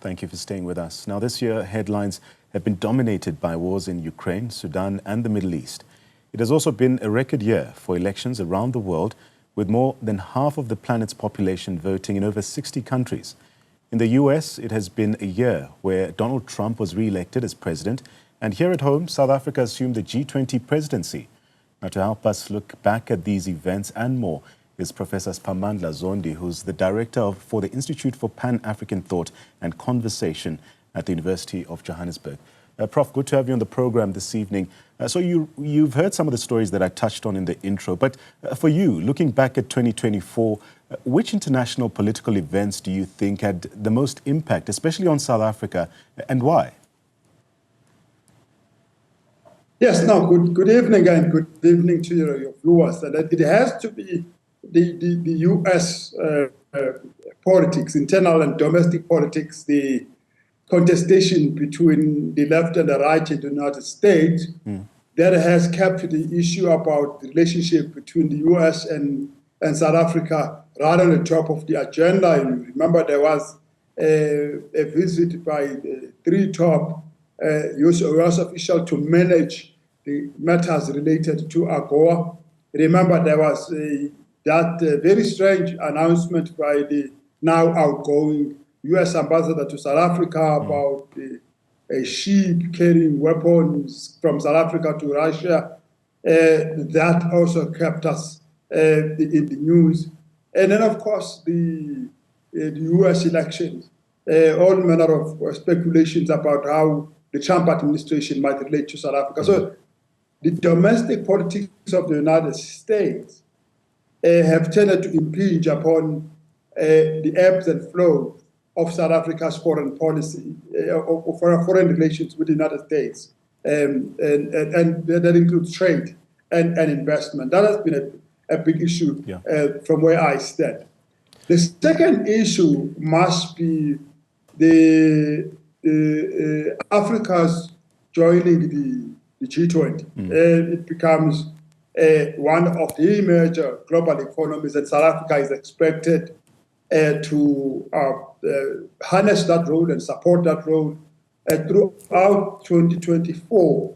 Thank you for staying with us. Now, this year, headlines have been dominated by wars in Ukraine, Sudan and the Middle East. It has also been a record year for elections around the world, with more than half of the planet's population voting in over 60 countries. In the US, it has been a year where Donald Trump was re-elected as president, and here at home, South Africa assumed the G20 presidency. Now, to help us look back at these events and more is Professor Siphamandla Zondi, who's the director for the Institute for Pan-African Thought and Conversation at the University of Johannesburg. Prof, good to have you on the program this evening. So you've heard some of the stories that I touched on in the intro, but for you, looking back at 2024, which international political events do you think had the most impact, especially on South Africa, and why? Yes, no, good evening and good evening to your viewers. And it has to be the U.S. Politics, internal and domestic politics, the contestation between the left and the right in the United States that has kept the issue about the relationship between the U.S. and South Africa right on the top of the agenda. And remember, there was a visit by three top U.S. officials to manage the matters related to AGOA. Remember, there was that very strange announcement by the now outgoing U.S. ambassador to South Africa about a ship carrying weapons from South Africa to Russia. That also kept us in the news. And then, of course, the U.S. elections, all manner of speculations about how the Trump administration might relate to South Africa. So the domestic politics of the United States have tended to impinge upon the ebbs and flows of South Africa's foreign policy, or foreign relations with the United States, and that includes trade and investment. That has been a big issue from where I stand. The second issue must be Africa's joining the G20. It becomes one of the major global economies, and South Africa is expected to harness that role and support that role throughout 2024,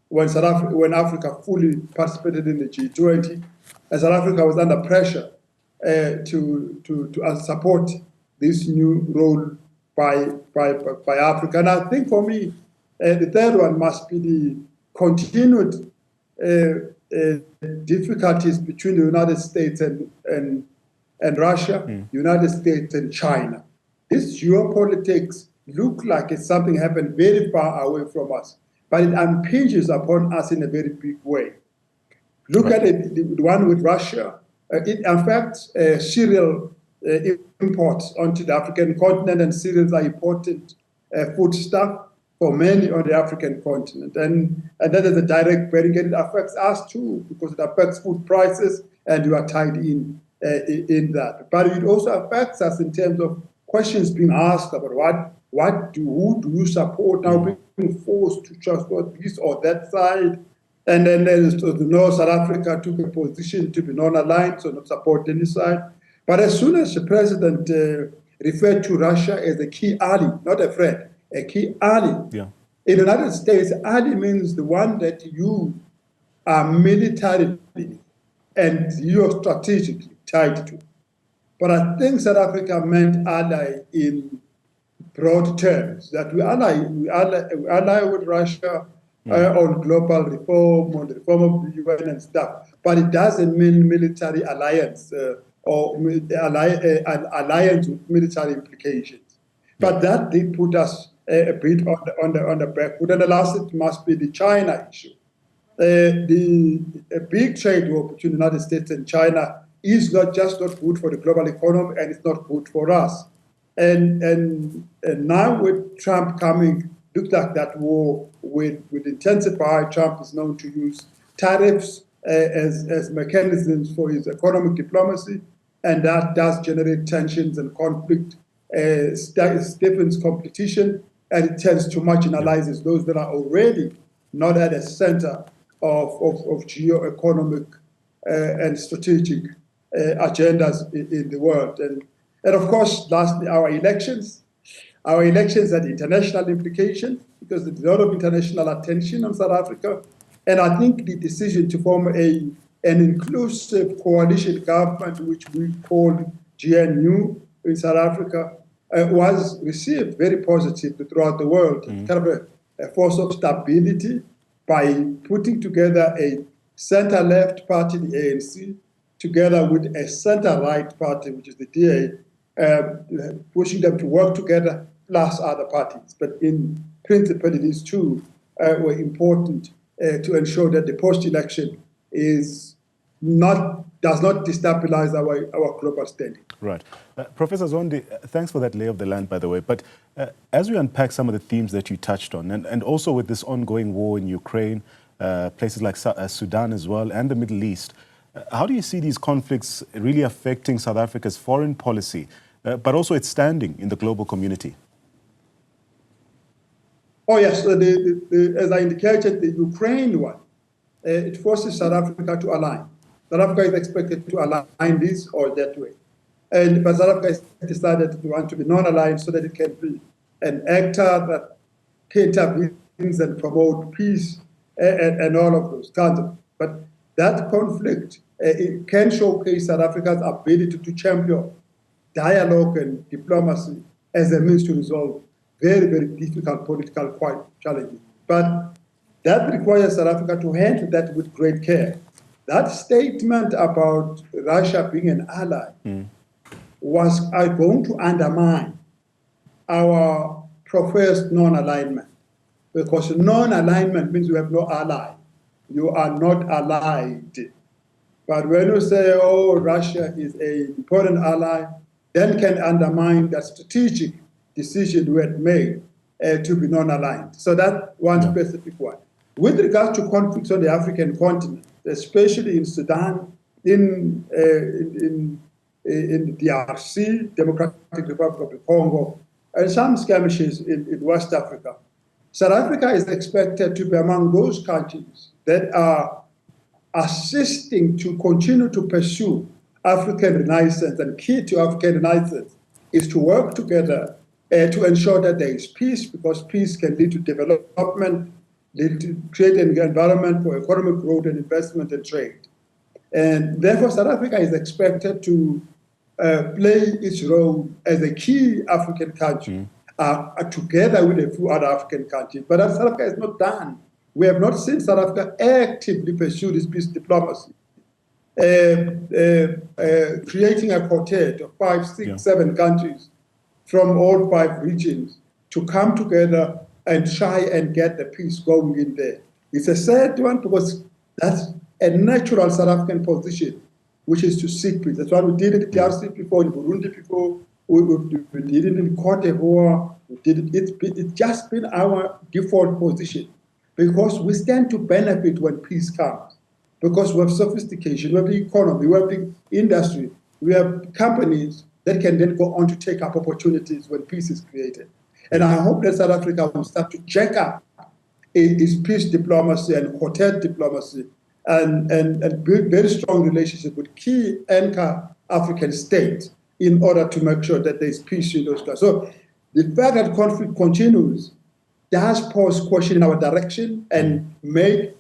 when Africa fully participated in the G20, and South Africa was under pressure to support this new role by Africa. And I think for me, the third one must be the continued difficulties between the United States and Russia, United States and China. This geopolitics look like it's something happened very far away from us, but it impinges upon us in a very big way. Look at it, the one with Russia. It affects cereal imports onto the African continent, and cereals are important foodstuff for many on the African continent. And that is a direct bearing. It affects us too, because it affects food prices, and you are tied in that. But it also affects us in terms of questions being asked about who do you support now, being forced to support this or that side. And then South Africa took a position to be non-aligned, so not support any side. But as soon as the president referred to Russia as a key ally, not a friend, a key ally. In the United States, ally means the one that you are militarily and you're strategically tied to. But I think South Africa meant ally in broad terms, that we ally with Russia on global reform, on the reform of the UN and stuff. But it doesn't mean military alliance or alliance with military implications. But that did put us a bit on the back foot. And the last, it must be the China issue. A big trade war between the United States and China is not good for the global economy, and it's not good for us. And now with Trump coming, looks like that war will intensify. Trump is known to use tariffs as mechanisms for his economic diplomacy, and that does generate tensions and conflict, stiffens competition, and it tends to marginalize those that are already not at the center of geo-economic and strategic agendas in the world. And of course, lastly, our elections. Our elections had international implications because there's a lot of international attention on South Africa. And I think the decision to form an inclusive coalition government, which we call GNU in South Africa, was received very positively throughout the world. Kind of a force of stability by putting together a center-left party, the ANC, together with a center-right party, which is the DA, pushing them to work together, plus other parties. But in principle, these two were important to ensure that the post-election does not destabilize our global standing. Right. Professor Zondi, thanks for that lay of the land, by the way. But as we unpack some of the themes that you touched on, and also with this ongoing war in Ukraine, places like Sudan as well, and the Middle East, how do you see these conflicts really affecting South Africa's foreign policy, but also its standing in the global community? Oh, yes. As I indicated, the Ukraine one, it forces South Africa to align. South Africa is expected to align this or that way. But South Africa has decided to want to be non-aligned so that it can be an actor that intervenes and promote peace and all of those kinds of. But that conflict it can showcase South Africa's ability to champion dialogue and diplomacy as a means to resolve very, very difficult political challenges. But that requires South Africa to handle that with great care. That statement about Russia being an ally was going to undermine our professed non-alignment, because non-alignment means you have no ally. You are not allied. But when you say, oh, Russia is an important ally, then can undermine that strategic decision we had made to be non-aligned. So that one specific one. With regard to conflicts on the African continent, especially in Sudan, in the DRC, Democratic Republic of the Congo, and some skirmishes in West Africa, South Africa is expected to be among those countries that are assisting to continue to pursue African renaissance. And key to African renaissance is to work together to ensure that there is peace, because peace can lead to development, lead to create an environment for economic growth and investment and trade. And therefore, South Africa is expected to play its role as a key African country, together with a few other African countries. But as South Africa is not done. We have not seen South Africa actively pursue this peace diplomacy, creating a quartet of 5, 6, 7 countries from all 5 regions to come together and try and get the peace going in there. It's a sad one because that's a natural South African position, which is to seek peace. That's what we did in the DRC before, in Burundi before, we did it in Cote d'Ivoire, it's just been our default position, because we stand to benefit when peace comes, because we have sophistication, we have the economy, we have the industry, we have companies that can then go on to take up opportunities when peace is created. And I hope that South Africa will start to check up its peace diplomacy and quartet diplomacy and build very strong relationships with key anchor African states in order to make sure that there is peace in those countries. So the fact that conflict continues does pose question in our direction and make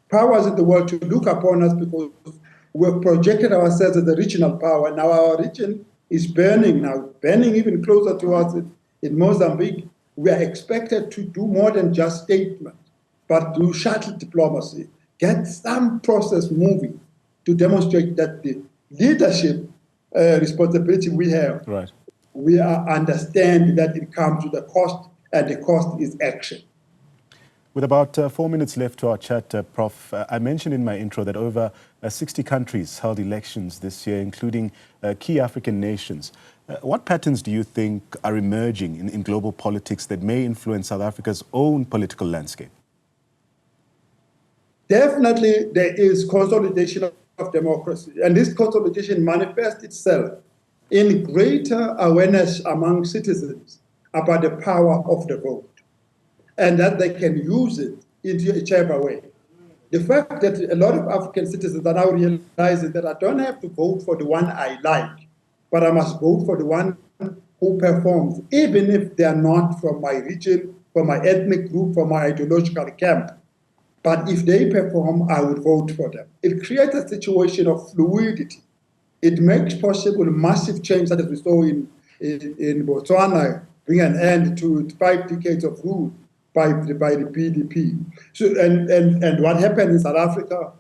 powers in the world to look upon us, because we've projected ourselves as a regional power. Now our region is burning now, burning even closer to us in Mozambique. We are expected to do more than just statements, but do shuttle diplomacy, get some process moving to demonstrate that the leadership responsibility we have, we are understanding that it comes with a cost, and the cost is action. With about 4 minutes left to our chat, Prof, I mentioned in my intro that over 60 countries held elections this year, including key African nations. What patterns do you think are emerging in global politics that may influence South Africa's own political landscape? Definitely, there is consolidation of democracy, and this consolidation manifests itself in greater awareness among citizens about the power of the vote, and that they can use it in whichever way. The fact that a lot of African citizens are now realizing that I don't have to vote for the one I like, but I must vote for the one who performs, even if they are not from my region, from my ethnic group, from my ideological camp. But if they perform, I would vote for them. It creates a situation of fluidity. It makes possible massive change that we saw in Botswana, bring an end to 5 decades of rule by the PDP. So, and what happened in South Africa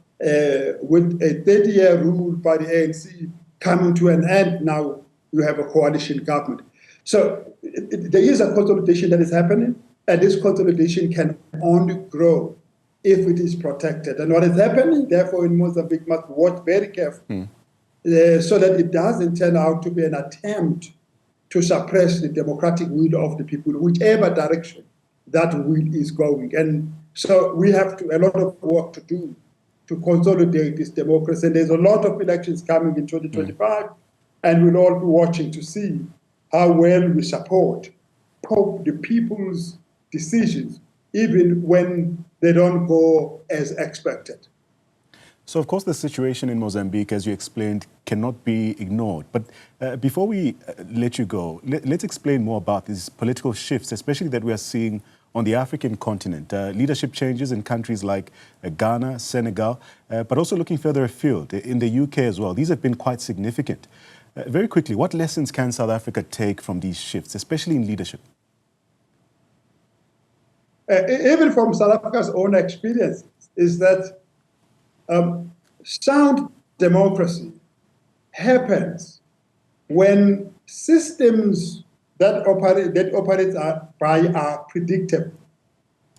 with a 30-year rule by the ANC coming to an end, now you have a coalition government. So there is a consolidation that is happening, and this consolidation can only grow if it is protected. And what is happening, therefore, in Mozambique must be watched very carefully so that it doesn't turn out to be an attempt to suppress the democratic will of the people, whichever direction that will is going. And so we have a lot of work to do to consolidate this democracy. And there's a lot of elections coming in 2025, and we'll all be watching to see how well we support the people's decisions, even when they don't go as expected. So, of course, the situation in Mozambique, as you explained, cannot be ignored. But before we let you go, let's explain more about these political shifts, especially that we are seeing on the African continent. Leadership changes in countries like Ghana, Senegal, but also looking further afield, in the UK as well. These have been quite significant. Very quickly, what lessons can South Africa take from these shifts, especially in leadership? Even from South Africa's own experience, is that sound democracy happens when systems that operate are predictable,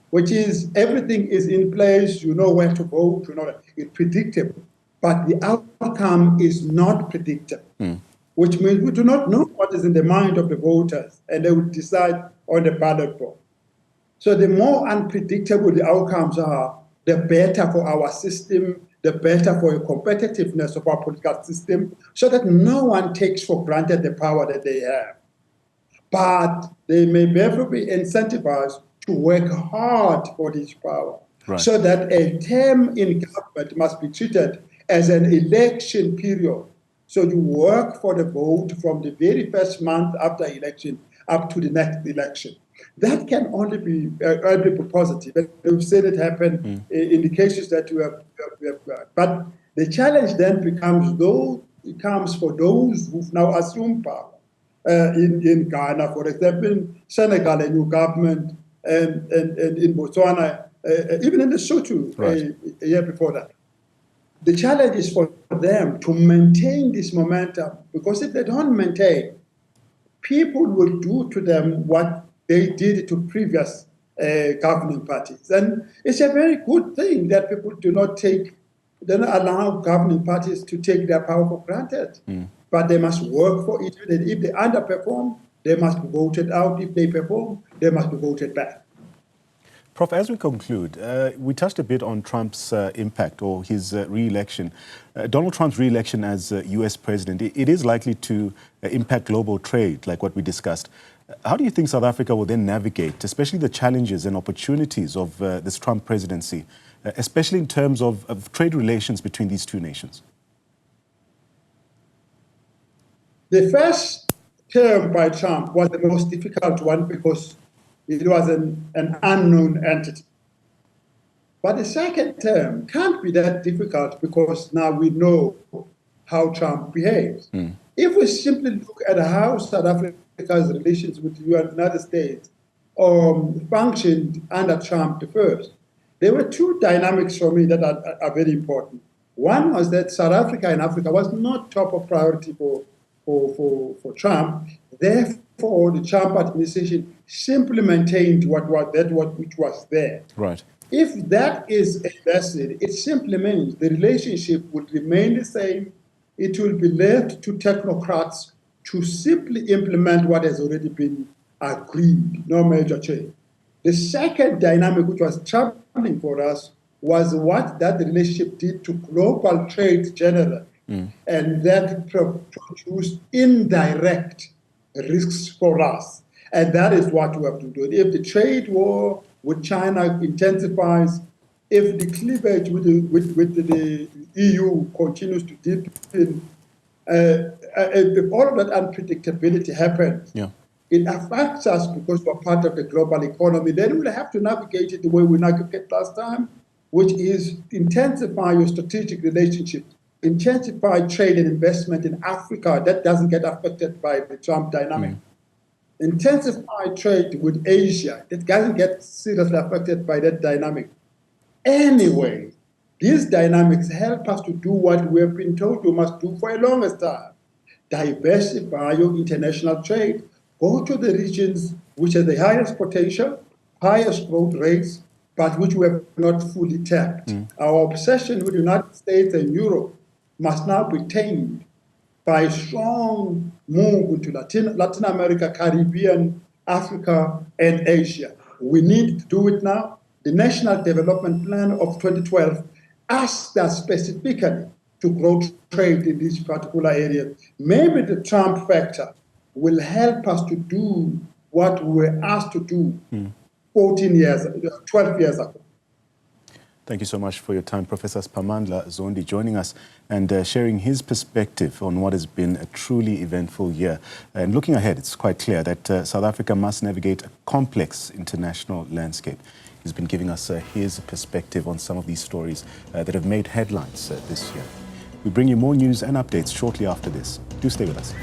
which is everything is in place, you know where to vote, you know that it's predictable, but the outcome is not predictable, which means we do not know what is in the mind of the voters, and they will decide on the ballot box. So the more unpredictable the outcomes are, the better for our system, the better for the competitiveness of our political system, so that no one takes for granted the power that they have. But they may therefore be incentivized to work hard for this power, so that a term in government must be treated as an election period. So you work for the vote from the very first month after election up to the next election. That can only be positive. And we've seen it happen in the cases that we have got. But the challenge then becomes for those who've now assumed power. In Ghana, for example, Senegal, a new government, and in Botswana, even in Lesotho, a year before that. The challenge is for them to maintain this momentum, because if they don't maintain, people will do to them what they did to previous governing parties. And it's a very good thing that people do not allow governing parties to take their power for granted. But they must work for it. And if they underperform, they must be voted out. If they perform, they must be voted back. Prof, as we conclude, we touched a bit on Trump's impact or his re-election. Donald Trump's re-election as U.S. president, it is likely to impact global trade, like what we discussed. How do you think South Africa will then navigate, especially the challenges and opportunities of this Trump presidency, especially in terms of trade relations between these two nations? The first term by Trump was the most difficult one because it was an unknown entity. But the second term can't be that difficult because now we know how Trump behaves. If we simply look at how South Africa's relations with the United States functioned under Trump the first, there were two dynamics for me that are very important. One was that South Africa and Africa was not top of priority for Trump. Therefore, the Trump administration simply maintained which was there. Right. If that is a lesson, it simply means the relationship would remain the same. It will be left to technocrats to simply implement what has already been agreed, no major change. The second dynamic, which was troubling for us, was what that relationship did to global trade generally. And that produced indirect risks for us. And that is what we have to do. If the trade war with China intensifies, if the cleavage with the EU continues to deepen, if all of that unpredictability happens, Yeah. it affects us because we're part of the global economy. Then we'll have to navigate it the way we navigated last time, which is intensify your strategic relationships, intensify trade and investment in Africa. That doesn't get affected by the Trump dynamic. Intensify trade with Asia. That doesn't get seriously affected by that dynamic. Anyway, these dynamics help us to do what we have been told we must do for a longest time. Diversify your international trade. Go to the regions which have the highest potential, highest growth rates, but which we have not fully tapped. Our obsession with the United States and Europe must now be tamed by a strong move into Latin America, Caribbean, Africa, and Asia. We need to do it now. The National Development Plan of 2012 asked us specifically to grow trade in these particular areas. Maybe the Trump factor will help us to do what we were asked to do 12 years ago. Thank you so much for your time, Professor Siphamandla Zondi, joining us and sharing his perspective on what has been a truly eventful year. And looking ahead, it's quite clear that South Africa must navigate a complex international landscape. He's been giving us his perspective on some of these stories that have made headlines this year. We bring you more news and updates shortly after this. Do stay with us.